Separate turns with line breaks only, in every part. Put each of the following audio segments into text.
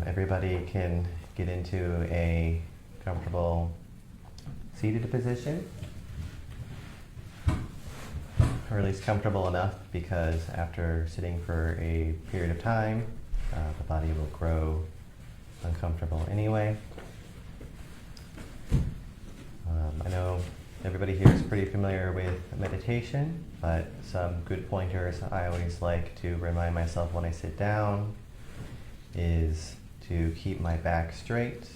Everybody can get into a comfortable seated position, or at least comfortable enough, because after sitting for a period of time, the body will grow uncomfortable anyway. I know everybody here is pretty familiar with meditation, but some good pointers I always like to remind myself when I sit down is to keep my back straight,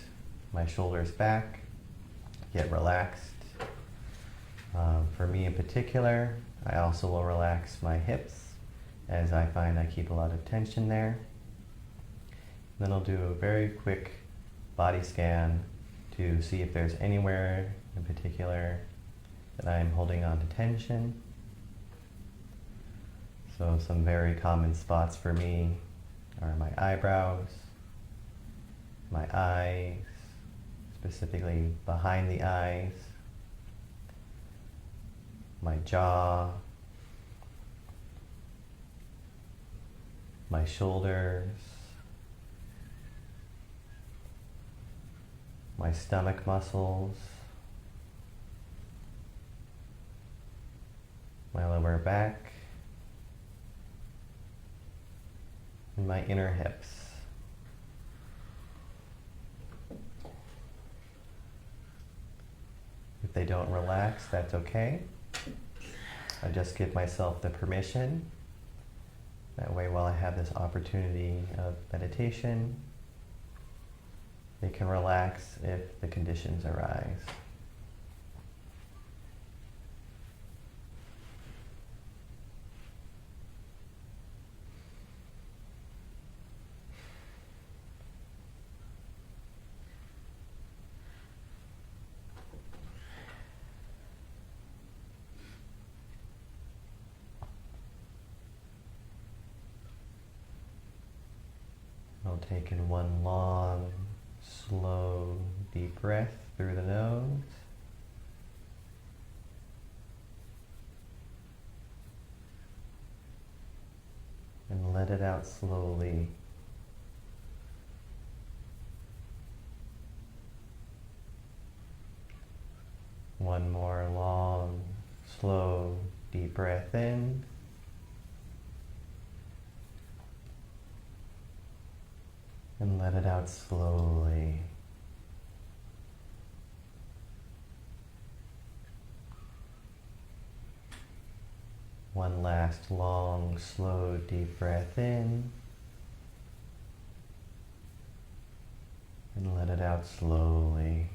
my shoulders back, get relaxed. For me in particular, I also will relax my hips, as I find I keep a lot of tension there. Then I'll do a very quick body scan to see if there's anywhere in particular that I'm holding on to tension. So some very common spots for me are my eyebrows, my eyes, specifically behind the eyes, my jaw, my shoulders, my stomach muscles, my lower back, and my inner hips. If they don't relax, that's okay. I just give myself the permission. That way, while I have this opportunity of meditation, they can relax if the conditions arise. I'll take in one long, slow, deep breath through the nose. And let it out slowly. One more long, slow, deep breath in. And let it out slowly. One last long, slow, deep breath in. And let it out slowly.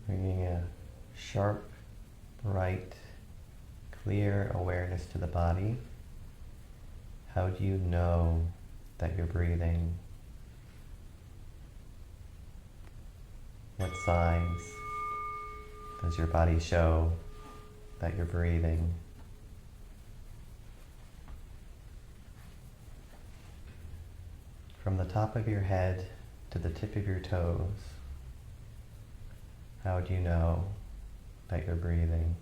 Bringing a sharp, bright, clear awareness to the body. How do you know that you're breathing? What signs does your body show that you're breathing? From the top of your head to the tip of your toes, how do you know that you're breathing?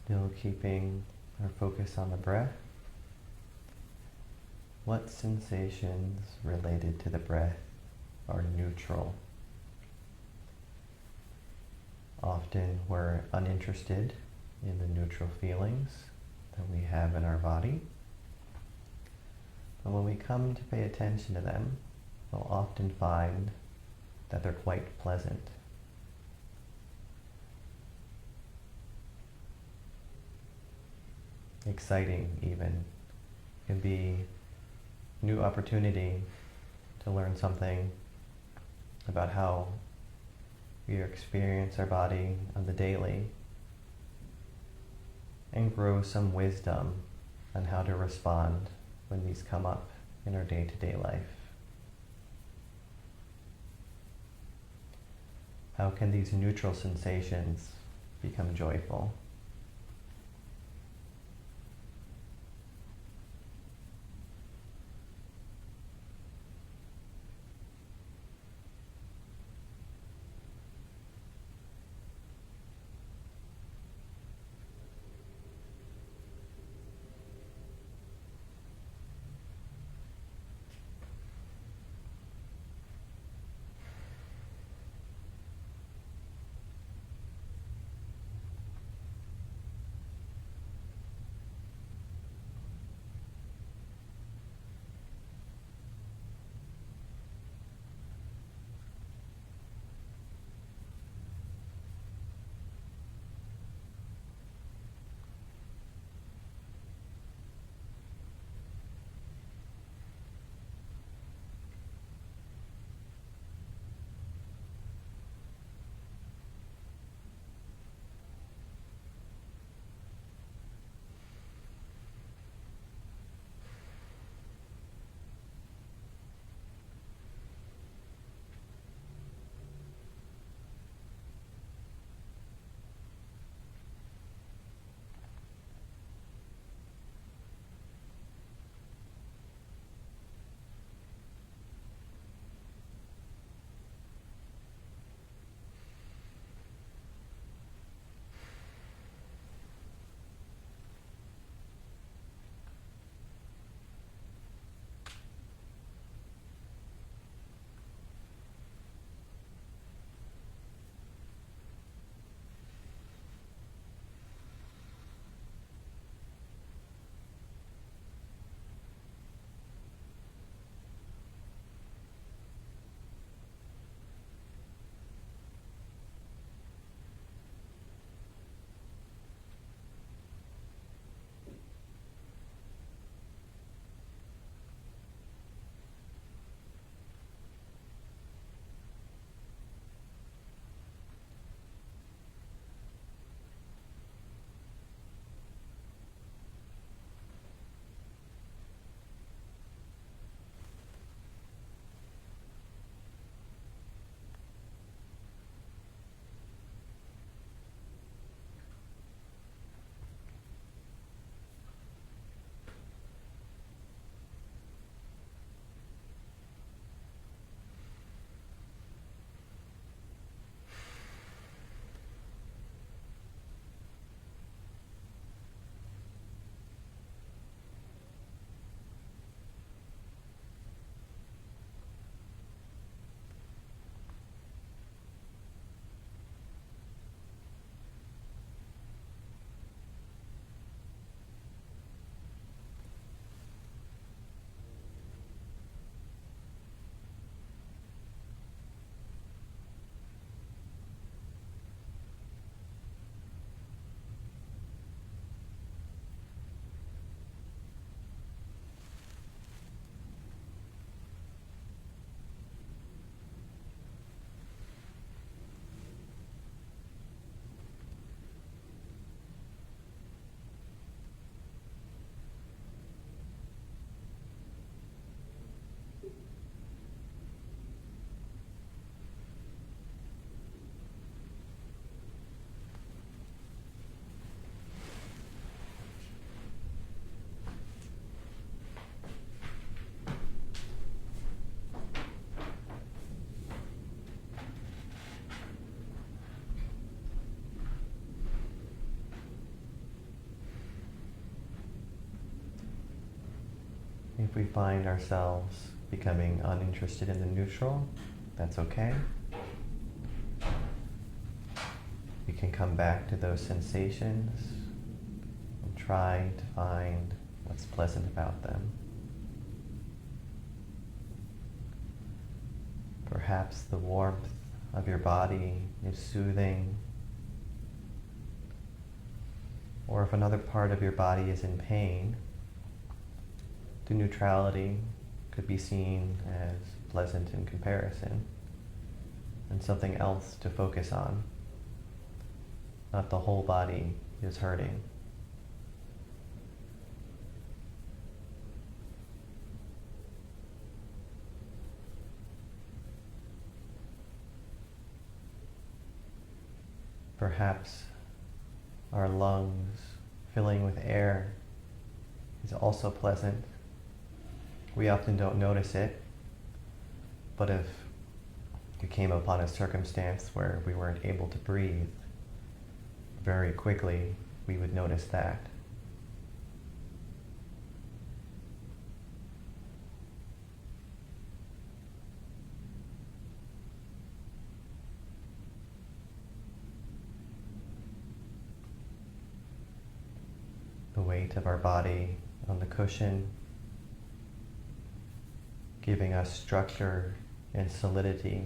Still keeping our focus on the breath. What sensations related to the breath are neutral? Often we're uninterested in the neutral feelings that we have in our body. But when we come to pay attention to them, we'll often find that they're quite pleasant. Exciting even. Can be new opportunity to learn something about how we experience our body on the daily and grow some wisdom on how to respond when these come up in our day-to-day life. How can these neutral sensations become joyful? If we find ourselves becoming uninterested in the neutral, that's okay. We can come back to those sensations and try to find what's pleasant about them. Perhaps the warmth of your body is soothing, or if another part of your body is in pain, the neutrality could be seen as pleasant in comparison, and something else to focus on. Not the whole body is hurting. Perhaps our lungs filling with air is also pleasant. We often don't notice it, but if you came upon a circumstance where we weren't able to breathe, very quickly we would notice that. The weight of our body on the cushion, giving us structure and solidity.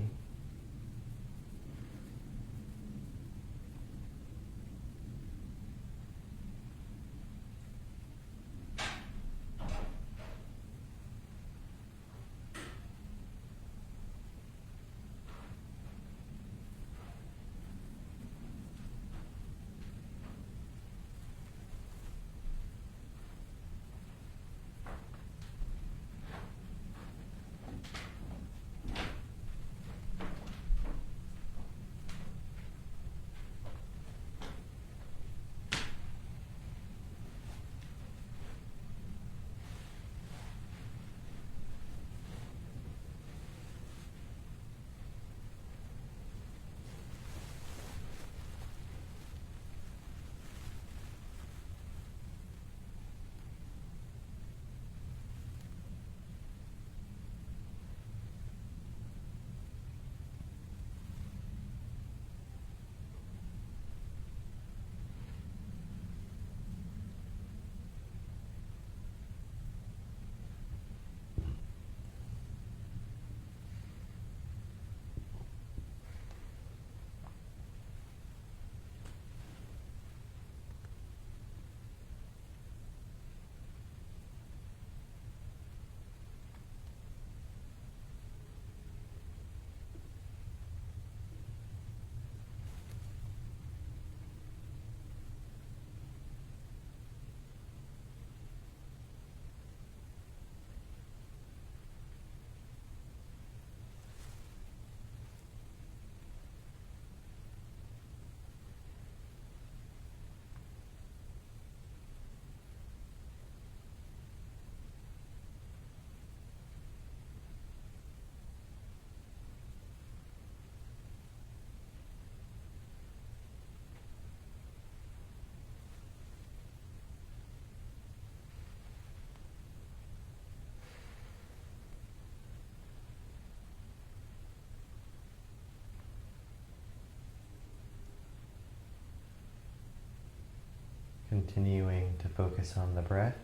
Continuing to focus on the breath.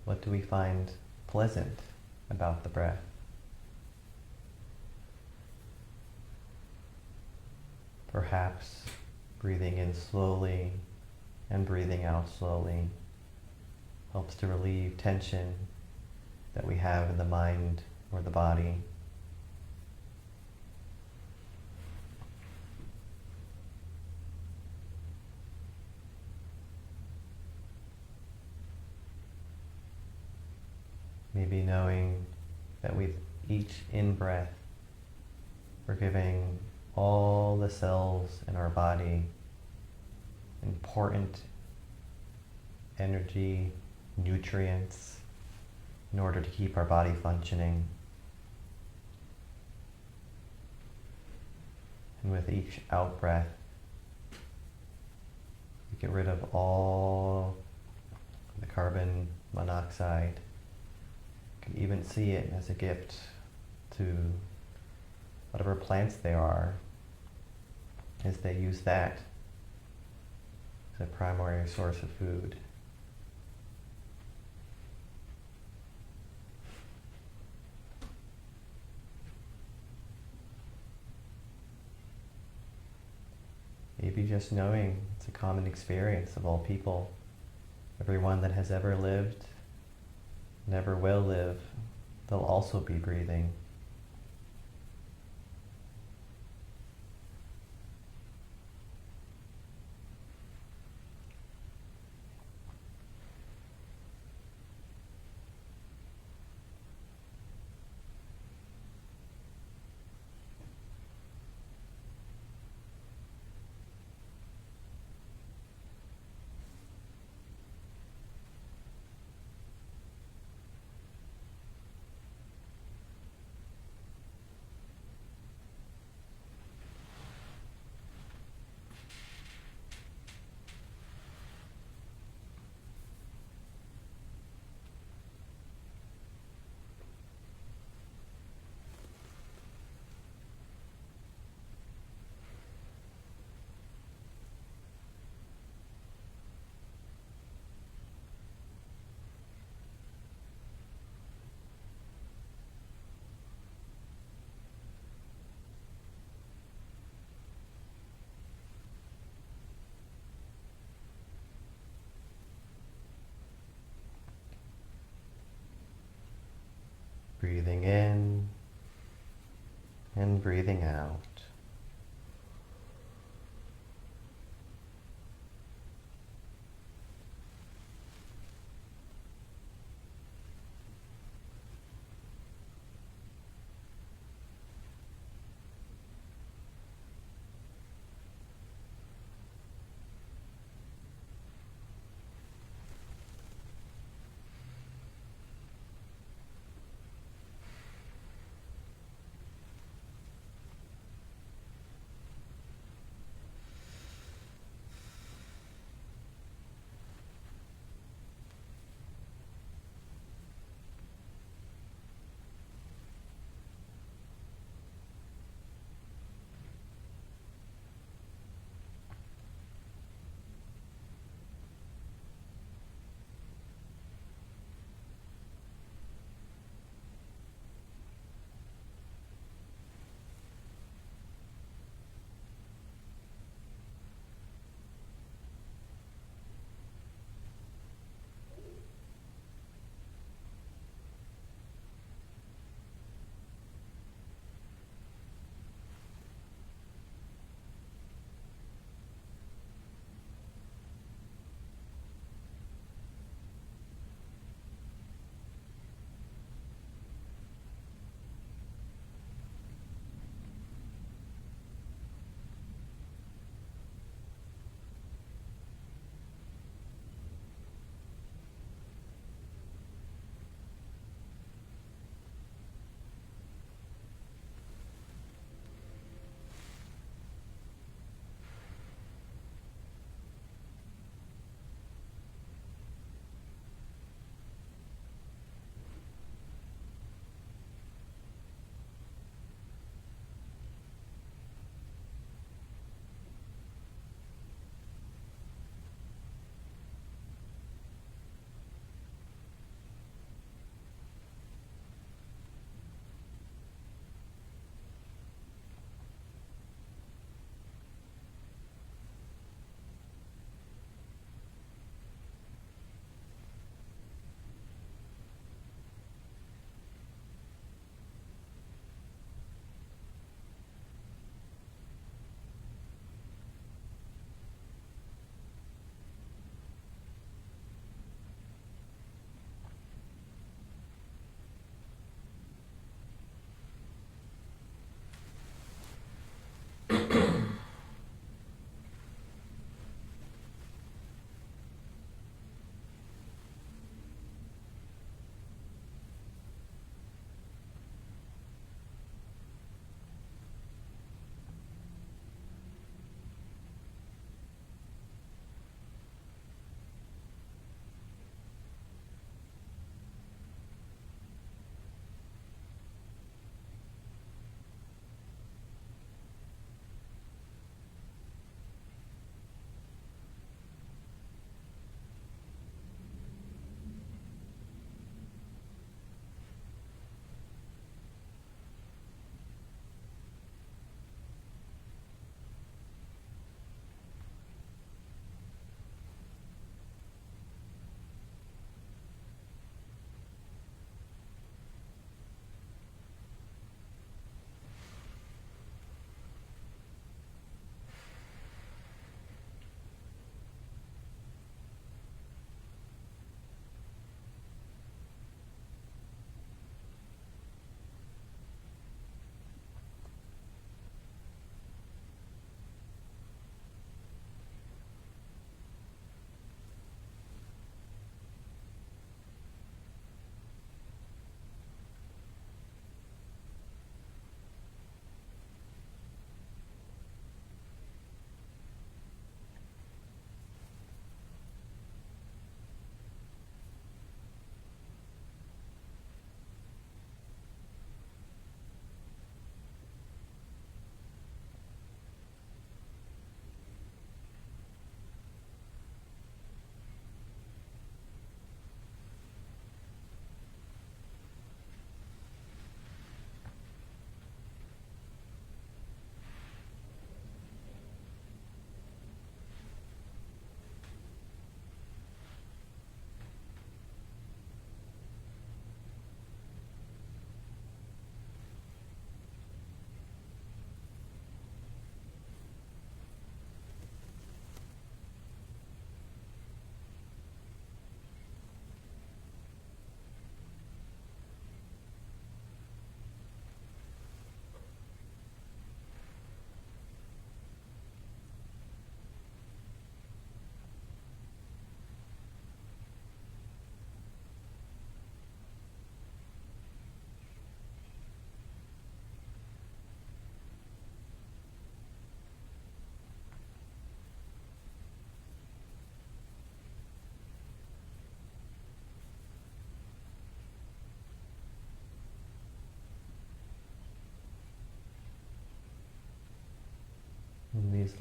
What do we find pleasant about the breath? Perhaps breathing in slowly and breathing out slowly helps to relieve tension that we have in the mind or the body. Maybe knowing that with each in-breath, we're giving all the cells in our body important energy, nutrients, in order to keep our body functioning. And with each out-breath, we get rid of all the carbon monoxide. You can even see it as a gift to whatever plants they are, as they use that as a primary source of food. Maybe just knowing it's a common experience of all people, everyone that has ever lived, never will live, they'll also be breathing. Breathing in and breathing out.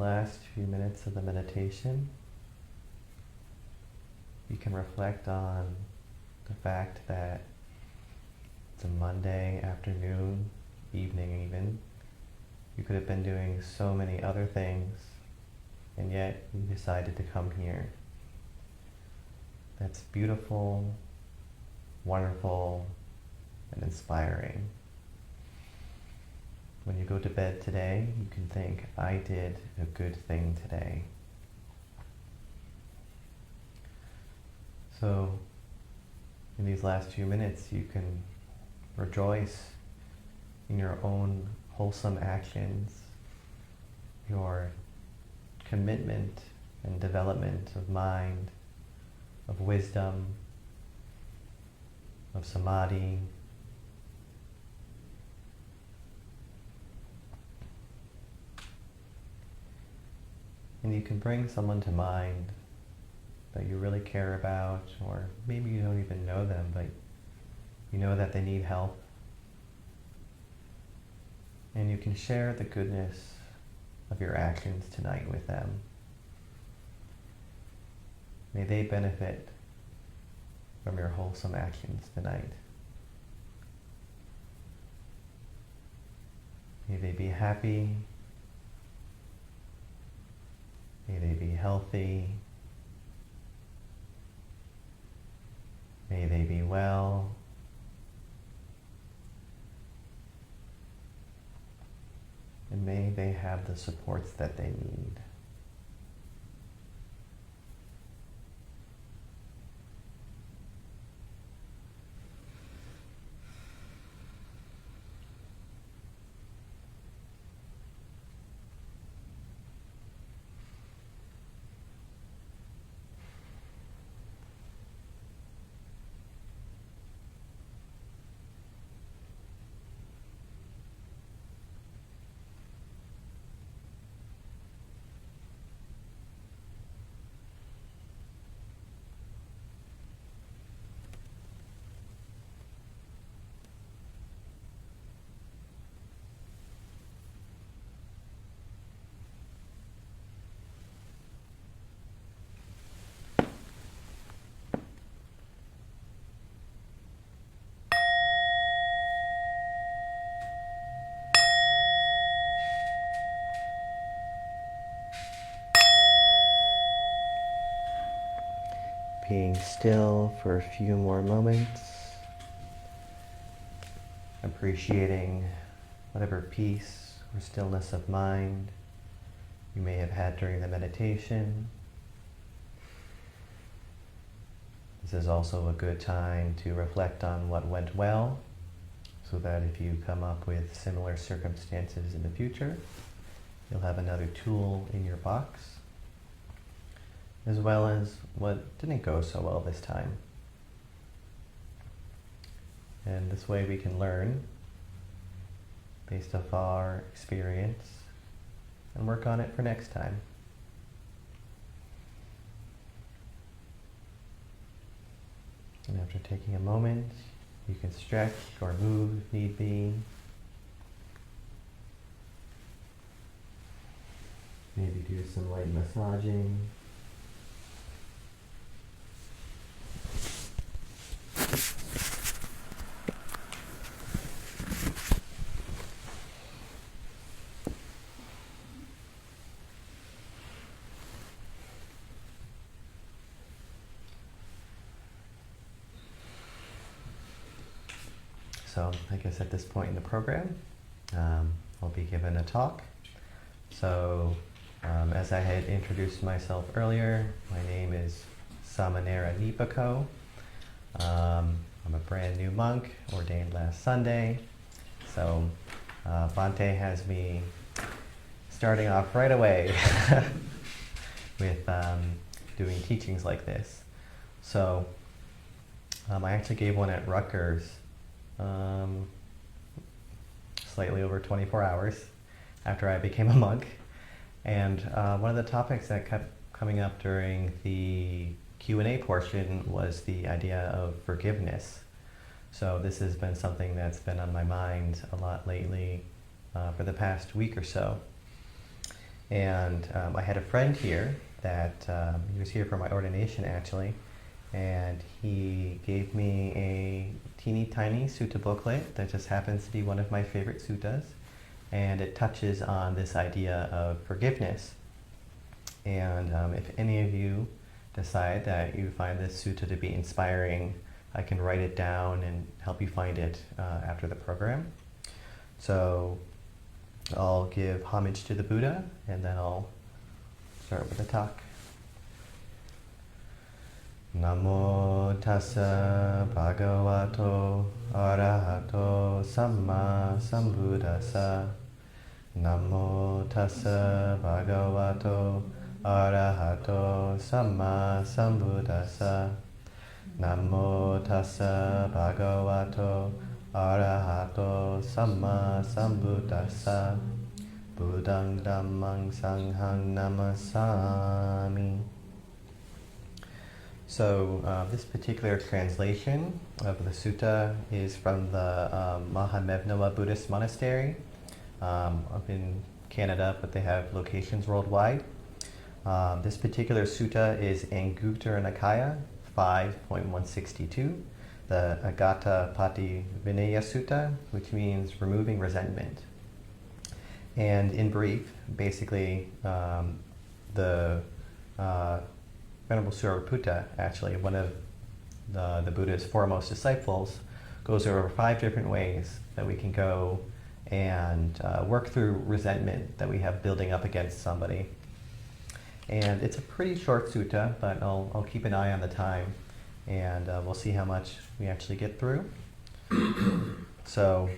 last few minutes of the meditation, you can reflect on the fact that it's a Monday afternoon, evening even. You could have been doing so many other things, and yet you decided to come here. That's beautiful, wonderful, and inspiring. When you go to bed today, you can think, I did a good thing today. So, in these last few minutes, you can rejoice in your own wholesome actions, your commitment and development of mind, of wisdom, of samadhi. And you can bring someone to mind that you really care about, or maybe you don't even know them, but you know that they need help. And you can share the goodness of your actions tonight with them. May they benefit from your wholesome actions tonight. May they be happy. May they be healthy. May they be well. And may they have the supports that they need. Being still for a few more moments, appreciating whatever peace or stillness of mind you may have had during the meditation. This is also a good time to reflect on what went well, so that if you come up with similar circumstances in the future, you'll have another tool in your box, as well as what didn't go so well this time. And this way we can learn based off our experience and work on it for next time. And after taking a moment, you can stretch or move if need be. Maybe do some light massaging. So I guess at this point in the program, I'll be given a talk. So as I had introduced myself earlier, my name is Sāmaṇera Nipako. I'm a brand new monk, ordained last Sunday. So Bhante has me starting off right away with doing teachings like this. So I actually gave one at Rutgers slightly over 24 hours after I became a monk. And one of the topics that kept coming up during the Q&A portion was the idea of forgiveness. So this has been something that's been on my mind a lot lately for the past week or so. And I had a friend here that he was here for my ordination actually, and he gave me a teeny tiny sutta booklet that just happens to be one of my favorite suttas, and it touches on this idea of forgiveness. And if any of you decide that you find this sutta to be inspiring, I can write it down and help you find it after the program. So I'll give homage to the Buddha, and then I'll start with the talk. Namo tassa bhagavato arahato samma sambuddhassa. Namo tassa bhagavato arahato samma sambuddhassa. Namo tassa bhagavato arahato samma sambuddhassa. Buddhaṃ dhammāṃ saṅghāṃ namasāmi. So this particular translation of the sutta is from the Mahamevnawa Buddhist Monastery up in Canada, but they have locations worldwide. This particular sutta is Anguttara Nikaya 5.162, the Agatta Pati Vinaya Sutta, which means removing resentment. And in brief, basically, the Venerable Sariputta, actually, one of the Buddha's foremost disciples, goes over 5 different ways that we can go and work through resentment that we have building up against somebody. And it's a pretty short sutta, but I'll keep an eye on the time, and we'll see how much we actually get through. So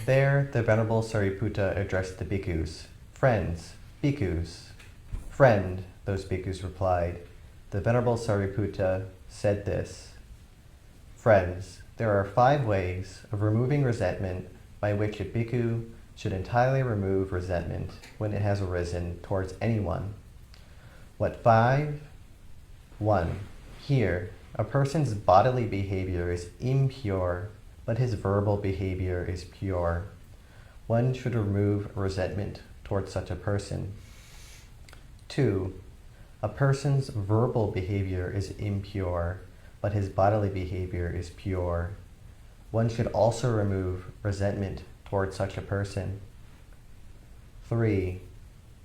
there, the Venerable Sariputta addressed the bhikkhus. Friends, bhikkhus. Friend, those bhikkhus replied. The Venerable Sariputta said this: Friends, there are 5 ways of removing resentment by which a bhikkhu should entirely remove resentment when it has arisen towards anyone. What 5? 1. Here, a person's bodily behavior is impure, but his verbal behavior is pure. One should remove resentment towards such a person. 2. A person's verbal behavior is impure, but his bodily behavior is pure. One should also remove resentment towards such a person. 3.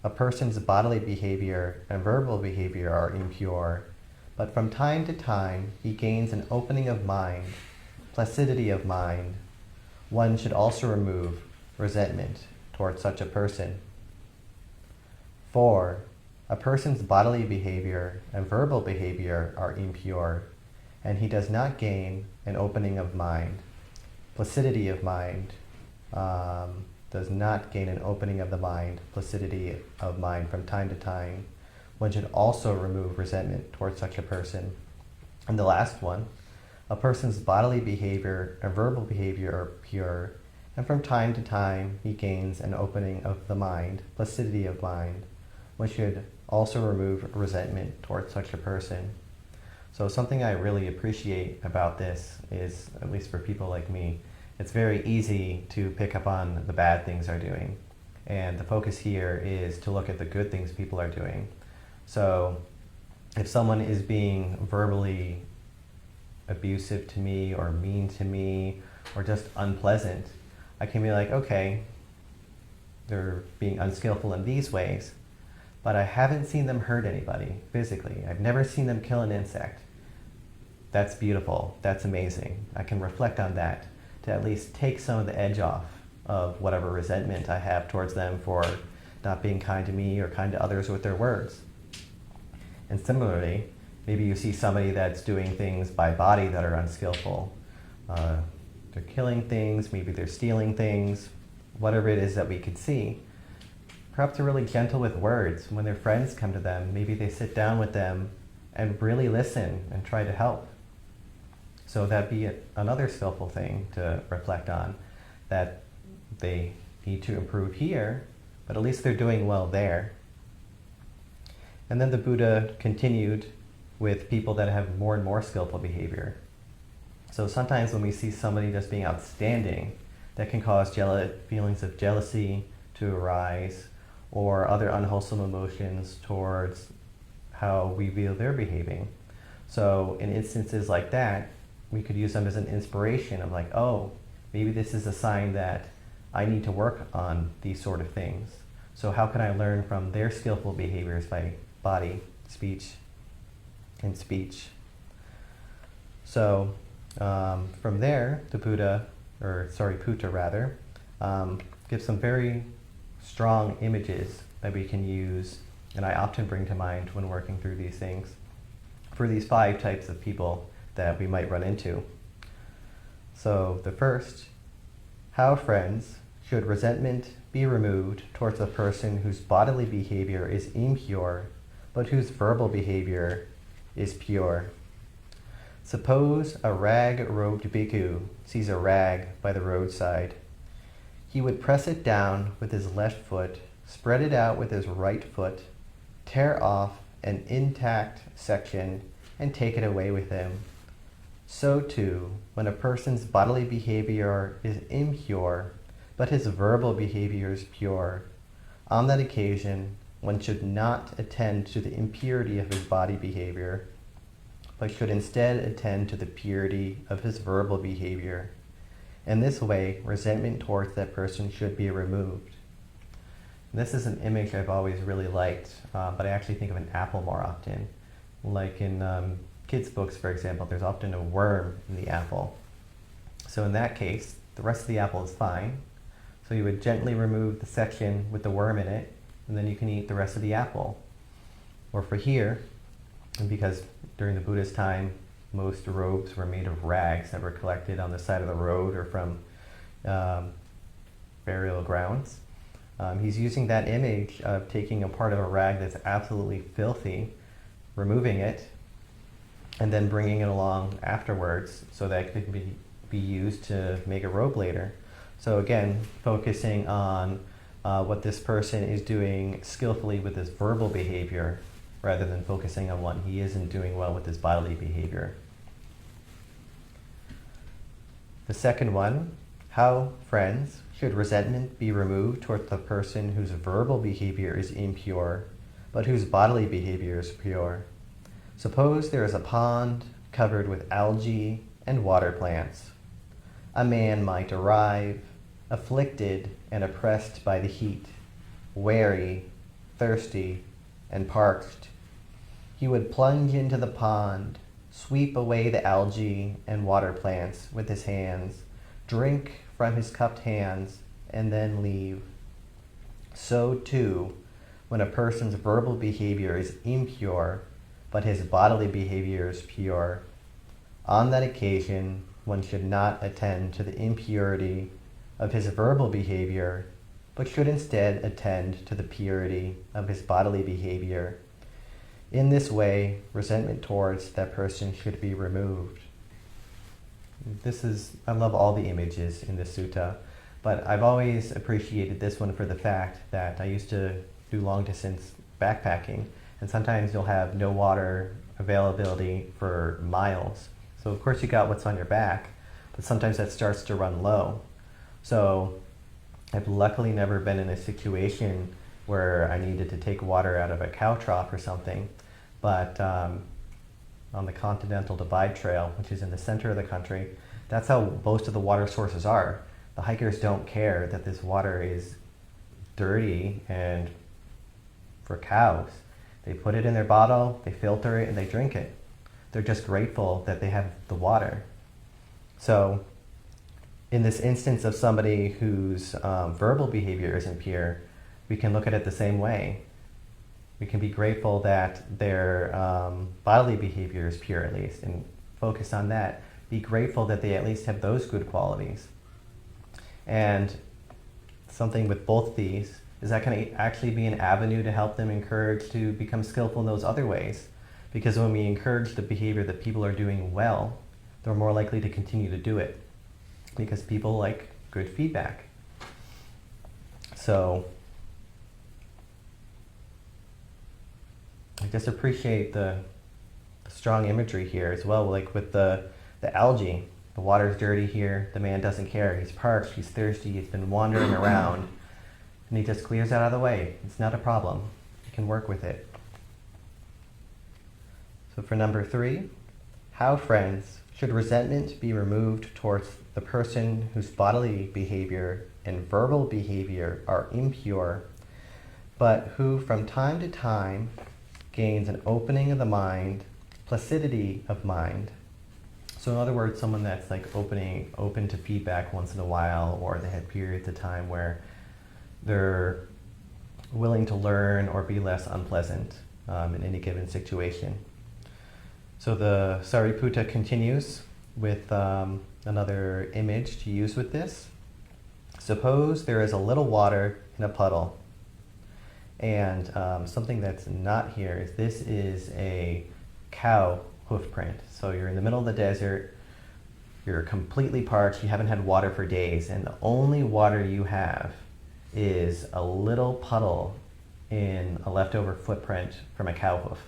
A person's bodily behavior and verbal behavior are impure, but from time to time he gains an opening of mind, placidity of mind. One should also remove resentment towards such a person. 4. A person's bodily behavior and verbal behavior are impure, and he does not gain an opening of mind, placidity of mind, does not gain an opening of the mind, placidity of mind from time to time. One should also remove resentment towards such a person. And the last one, a person's bodily behavior and verbal behavior are pure, and from time to time he gains an opening of the mind, placidity of mind. One should also remove resentment towards such a person. So something I really appreciate about this is, at least for people like me, it's very easy to pick up on the bad things they're doing. And the focus here is to look at the good things people are doing. So if someone is being verbally abusive to me or mean to me or just unpleasant, I can be like, okay, they're being unskillful in these ways, but I haven't seen them hurt anybody physically. I've never seen them kill an insect. That's beautiful. That's amazing. I can reflect on that to at least take some of the edge off of whatever resentment I have towards them for not being kind to me or kind to others with their words. And similarly, maybe you see somebody that's doing things by body that are unskillful. They're killing things, maybe they're stealing things, whatever it is that we could see. Perhaps they're really gentle with words. When their friends come to them, maybe they sit down with them and really listen and try to help. So that'd be another skillful thing to reflect on, that they need to improve here, but at least they're doing well there. And then the Buddha continued with people that have more and more skillful behavior. So sometimes when we see somebody just being outstanding, that can cause feelings of jealousy to arise, or other unwholesome emotions towards how we feel they're behaving. So in instances like that, we could use them as an inspiration of like, oh, maybe this is a sign that I need to work on these sort of things. So how can I learn from their skillful behaviors by body, speech, and speech? So from there, the Buddha, Putta rather, gives some very strong images that we can use, and I often bring to mind when working through these things, for these 5 types of people that we might run into. So the first, how, friends, should resentment be removed towards a person whose bodily behavior is impure, but whose verbal behavior is pure? Suppose a rag-robed bhikkhu sees a rag by the roadside. He would press it down with his left foot, spread it out with his right foot, tear off an intact section, and take it away with him. So too, when a person's bodily behavior is impure, but his verbal behavior is pure, on that occasion, one should not attend to the impurity of his body behavior, but should instead attend to the purity of his verbal behavior. In this way, resentment towards that person should be removed. This is an image I've always really liked, but I actually think of an apple more often. Like in kids' books, for example, there's often a worm in the apple. So in that case, the rest of the apple is fine. So you would gently remove the section with the worm in it, and then you can eat the rest of the apple. Or for here, and because during the Buddha's time, most robes were made of rags that were collected on the side of the road or from burial grounds. He's using that image of taking a part of a rag that's absolutely filthy, removing it, and then bringing it along afterwards so that it could be used to make a robe later. So again, focusing on what this person is doing skillfully with his verbal behavior, rather than focusing on what he isn't doing well with his bodily behavior. The second one, how, friends, should resentment be removed toward the person whose verbal behavior is impure, but whose bodily behavior is pure? Suppose there is a pond covered with algae and water plants. A man might arrive, afflicted and oppressed by the heat, weary, thirsty, and parched. He would plunge into the pond, sweep away the algae and water plants with his hands, drink from his cupped hands, and then leave. So too, when a person's verbal behavior is impure, but his bodily behavior is pure, on that occasion one should not attend to the impurity of his verbal behavior, but should instead attend to the purity of his bodily behavior. In this way, resentment towards that person should be removed. I love all the images in this sutta, but I've always appreciated this one for the fact that I used to do long distance backpacking, and sometimes you'll have no water availability for miles. So of course you got what's on your back, but sometimes that starts to run low. So I've luckily never been in a situation where I needed to take water out of a cow trough or something, but on the Continental Divide Trail, which is in the center of the country, that's how most of the water sources are. The hikers don't care that this water is dirty and for cows. They put it in their bottle, they filter it, and they drink it. They're just grateful that they have the water. So in this instance of somebody whose verbal behavior is impure, we can look at it the same way. We can be grateful that their bodily behavior is pure at least, and focus on that. Be grateful that they at least have those good qualities. And something with both these is that can actually be an avenue to help them encourage to become skillful in those other ways. Because when we encourage the behavior that people are doing well, they're more likely to continue to do it. Because people like good feedback. So I just appreciate the strong imagery here as well, like with the algae. The water's dirty here, the man doesn't care, he's parched, he's thirsty, he's been wandering around, And he just clears it out of the way. It's not a problem. You can work with it. So for number 3, how, friends, should resentment be removed towards the person whose bodily behavior and verbal behavior are impure, but who from time to time gains an opening of the mind, placidity of mind? So in other words, someone that's like open to feedback once in a while, or they have periods of time where they're willing to learn or be less unpleasant in any given situation. So the Sariputta continues with another image to use with this. Suppose there is a little water in a puddle, and something that's not here is this is a cow hoof print. So you're in the middle of the desert, you're completely parched, you haven't had water for days, and the only water you have is a little puddle in a leftover footprint from a cow hoof.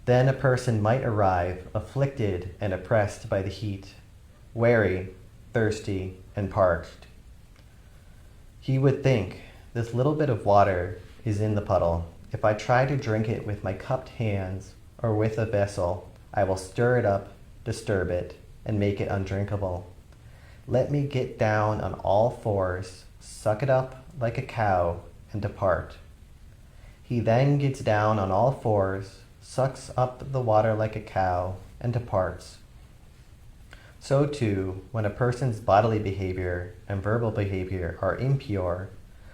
Then a person might arrive afflicted and oppressed by the heat, weary, thirsty, and parched. He would think, this little bit of water is in the puddle. If I try to drink it with my cupped hands or with a vessel, I will stir it up, disturb it, and make it undrinkable. Let me get down on all fours, suck it up like a cow, and depart. He then gets down on all fours, sucks up the water like a cow, and departs. So too, when a person's bodily behavior and verbal behavior are impure,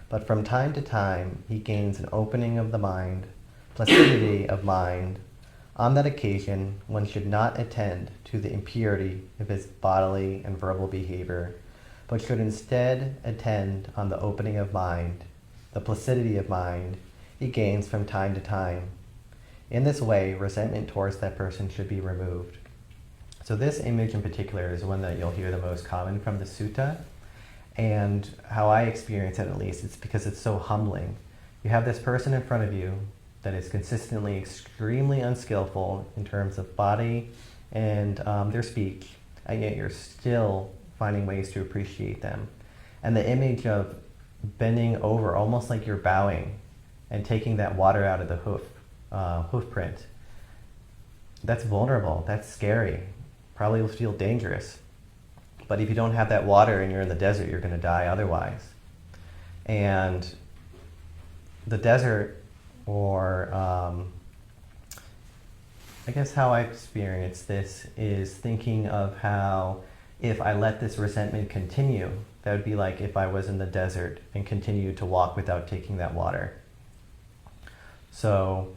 but from time to time he gains an opening of the mind, placidity of mind, on that occasion one should not attend to the impurity of his bodily and verbal behavior, but should instead attend on the opening of mind, the placidity of mind he gains from time to time. In this way, resentment towards that person should be removed. So this image in particular is one that you'll hear the most common from the sutta. And how I experience it, at least, it's because it's so humbling. You have this person in front of you that is consistently extremely unskillful in terms of body and their speech, and yet you're still finding ways to appreciate them. And the image of bending over, almost like you're bowing, and taking that water out of the hoof print, that's vulnerable, that's scary, probably will feel dangerous. But if you don't have that water and you're in the desert, you're going to die otherwise. And the desert, or I guess how I experience this is thinking of how if I let this resentment continue, that would be like if I was in the desert and continued to walk without taking that water. So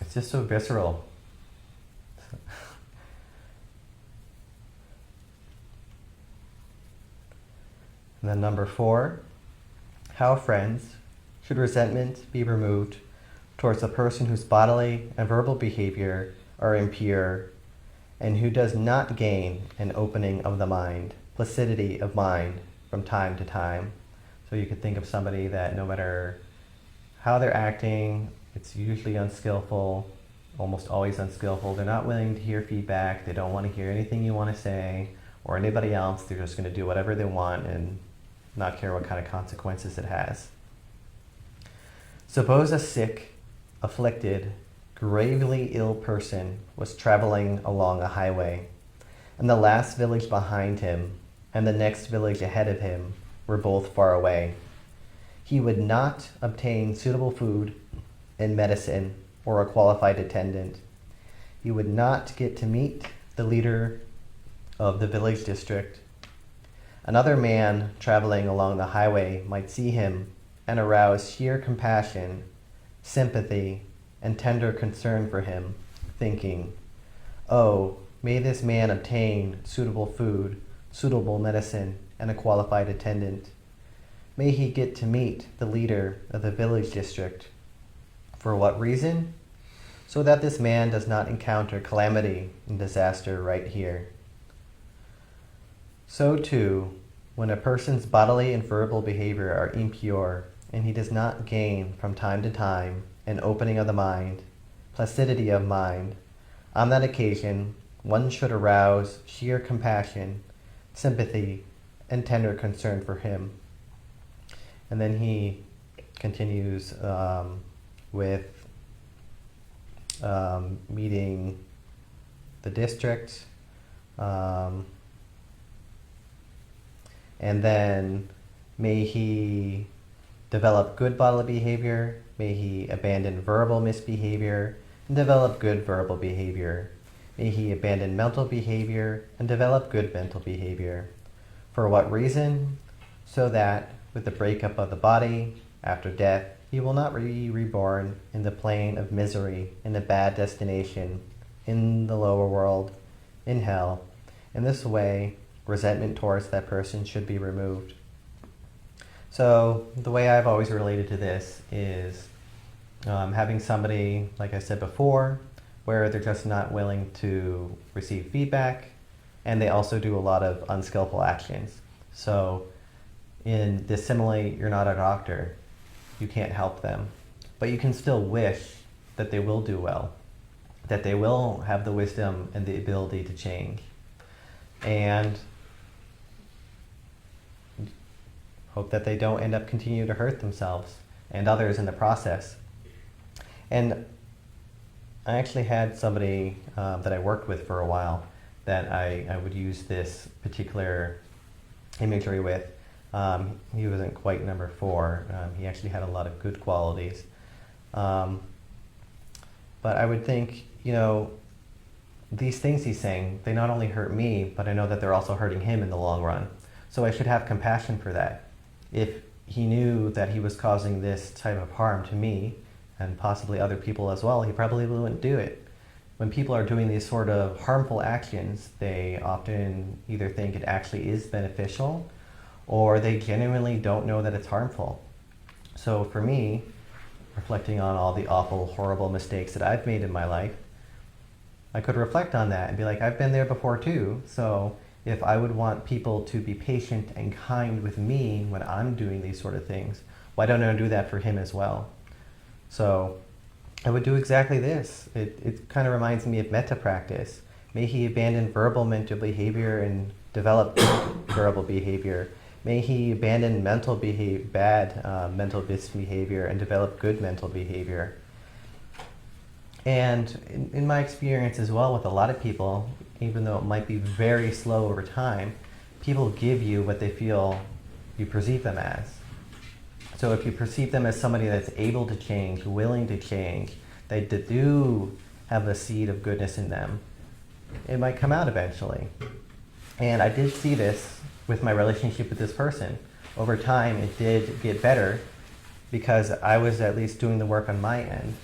it's just so visceral. And then number 4, how, friends, should resentment be removed towards a person whose bodily and verbal behavior are impure, and who does not gain an opening of the mind, placidity of mind, from time to time? So you could think of somebody that no matter how they're acting, it's usually unskillful, almost always unskillful. They're not willing to hear feedback. They don't want to hear anything you want to say or anybody else. They're just going to do whatever they want and not care what kind of consequences it has. Suppose a sick, afflicted, gravely ill person was traveling along a highway, and the last village behind him and the next village ahead of him were both far away. He would not obtain suitable food and medicine or a qualified attendant. He would not get to meet the leader of the village district. Another man traveling along the highway might see him and arouse sheer compassion, sympathy, and tender concern for him, thinking, "Oh, may this man obtain suitable food, suitable medicine, and a qualified attendant. May he get to meet the leader of the village district. For what reason? So that this man does not encounter calamity and disaster right here." So too, when a person's bodily and verbal behavior are impure, and he does not gain from time to time an opening of the mind, placidity of mind, on that occasion one should arouse sheer compassion, sympathy and tender concern for him. And then he continues with meeting the district, and then may he develop good bodily behavior, may he abandon verbal misbehavior and develop good verbal behavior. May he abandon mental behavior and develop good mental behavior. For what reason? So that with the breakup of the body after death, he will not be reborn in the plane of misery, in a bad destination, in the lower world, in hell. In this way, resentment towards that person should be removed. So the way I've always related to this is having somebody, like I said before, where they're just not willing to receive feedback, and they also do a lot of unskillful actions. So in this simile, you're not a doctor. You can't help them. But you can still wish that they will do well, that they will have the wisdom and the ability to change. And hope that they don't end up continuing to hurt themselves and others in the process. And I actually had somebody that I worked with for a while that I would use this particular imagery with. He wasn't quite number 4. He actually had a lot of good qualities. But I would think, these things he's saying, they not only hurt me, but I know that they're also hurting him in the long run. So I should have compassion for that. If he knew that he was causing this type of harm to me, and possibly other people as well, he probably wouldn't do it. When people are doing these sort of harmful actions, they often either think it actually is beneficial, or they genuinely don't know that it's harmful. So for me, reflecting on all the awful, horrible mistakes that I've made in my life, I could reflect on that and be like, I've been there before too. So if I would want people to be patient and kind with me when I'm doing these sort of things, why don't I do that for him as well? So I would do exactly this. It kind of reminds me of metta practice. May he abandon verbal mental behavior and develop verbal behavior. May he abandon bad mental misbehavior and develop good mental behavior. And in my experience as well with a lot of people, even though it might be very slow over time, people give you what they feel you perceive them as. So if you perceive them as somebody that's able to change, willing to change, they do have the seed of goodness in them, it might come out eventually. And I did see this with my relationship with this person. Over time, it did get better because I was at least doing the work on my end.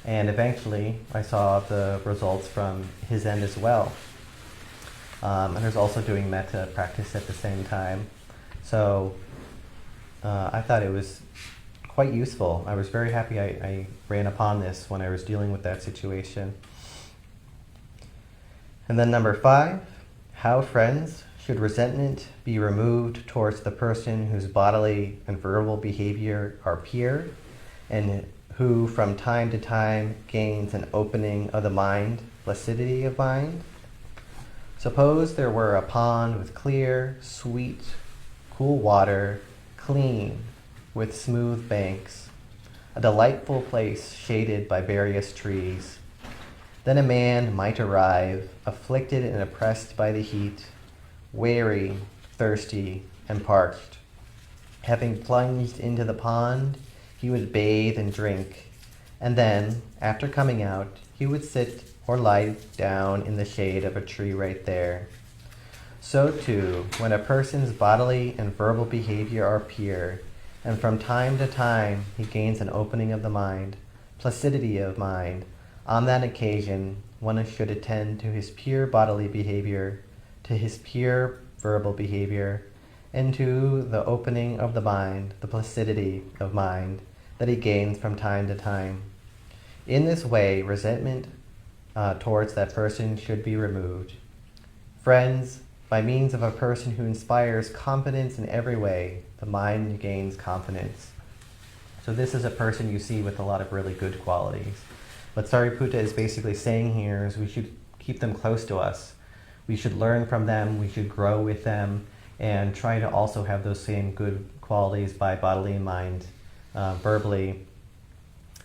And eventually, I saw the results from his end as well. And I was also doing metta practice at the same time. So I thought it was quite useful. I was very happy I ran upon this when I was dealing with that situation. And then number 5, how friends should resentment be removed towards the person whose bodily and verbal behavior are pure, and who from time to time gains an opening of the mind, placidity of mind? Suppose there were a pond with clear, sweet, cool water, clean, with smooth banks, a delightful place shaded by various trees. Then a man might arrive, afflicted and oppressed by the heat, weary, thirsty, and parched. Having plunged into the pond, he would bathe and drink, and then, after coming out, he would sit or lie down in the shade of a tree right there. So too, when a person's bodily and verbal behavior are pure, and from time to time he gains an opening of the mind, placidity of mind, on that occasion one should attend to his pure bodily behavior, to his pure verbal behavior, and to the opening of the mind, the placidity of mind, that he gains from time to time. In this way, resentment towards that person should be removed. Friends, by means of a person who inspires confidence in every way, the mind gains confidence. So this is a person you see with a lot of really good qualities. What Sariputta is basically saying here is we should keep them close to us. we should learn from them, we should grow with them, and try to also have those same good qualities by bodily and mind, verbally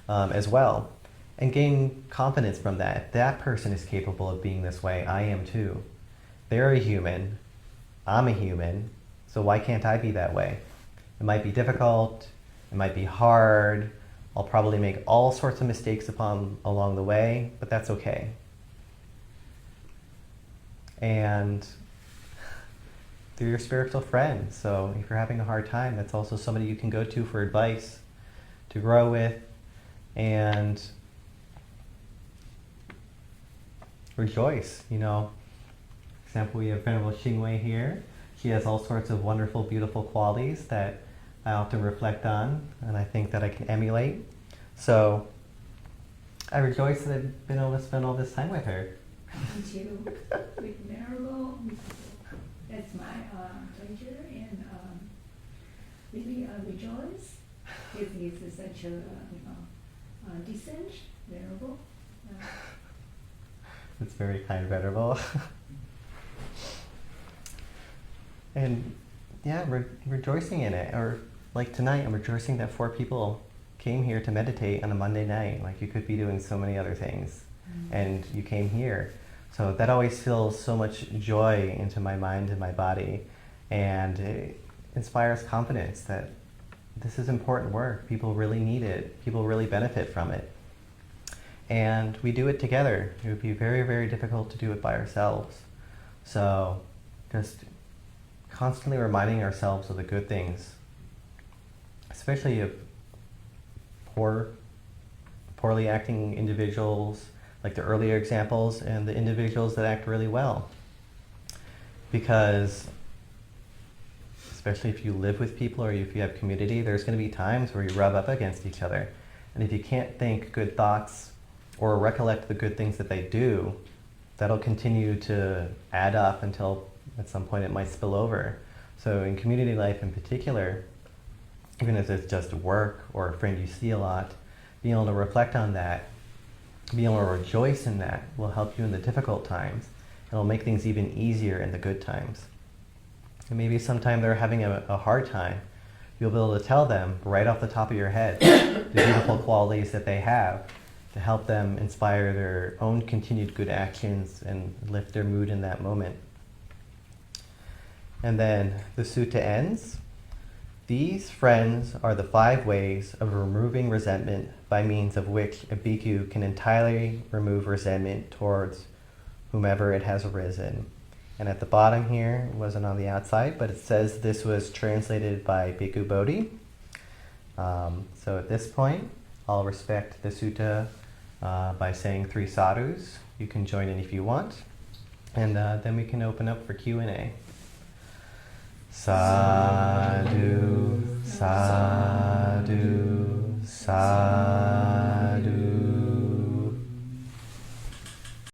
as well. And gain confidence from that. If that person is capable of being this way, I am too. They're a human, I'm a human, so why can't I be that way? It might be difficult, it might be hard, I'll probably make all sorts of mistakes along the way, but that's okay. And they're your spiritual friend, so if you're having a hard time, that's also somebody you can go to for advice, to grow with, and rejoice. For example, we have Venerable Xingwei here. She has all sorts of wonderful, beautiful qualities that I often reflect on, and I think that I can emulate. So I rejoice that I've been able to spend all this time with her.
Me too. With Venerable, that's my pleasure, and really rejoice. He is such a decent, Venerable.
It's very kind, Venerable. And yeah, rejoicing in it. Or like tonight, I'm rejoicing that 4 people came here to meditate on a Monday night. Like, you could be doing so many other things, and you came here. So that always fills so much joy into my mind and my body, and it inspires confidence that this is important work. People really need it. People really benefit from it. And we do it together. It would be very, very difficult to do it by ourselves. So just constantly reminding ourselves of the good things, especially of poorly acting individuals, like the earlier examples, and the individuals that act really well. Because especially if you live with people or if you have community, there's going to be times where you rub up against each other. And if you can't think good thoughts or recollect the good things that they do, that'll continue to add up until at some point it might spill over. So in community life in particular, even if it's just work or a friend you see a lot, being able to reflect on that, being able to rejoice in that will help you in the difficult times. It'll make things even easier in the good times. And maybe sometime they're having a hard time, you'll be able to tell them right off the top of your head the beautiful qualities that they have to help them inspire their own continued good actions and lift their mood in that moment. And then the sutta ends. These friends are the 5 ways of removing resentment by means of which a bhikkhu can entirely remove resentment towards whomever it has arisen. And at the bottom here, it wasn't on the outside, but it says this was translated by Bhikkhu Bodhi. So at this point, I'll respect the sutta by saying 3 sadhus. You can join in if you want. And then we can open up for Q&A. Sadhu, sadhu, sadhu.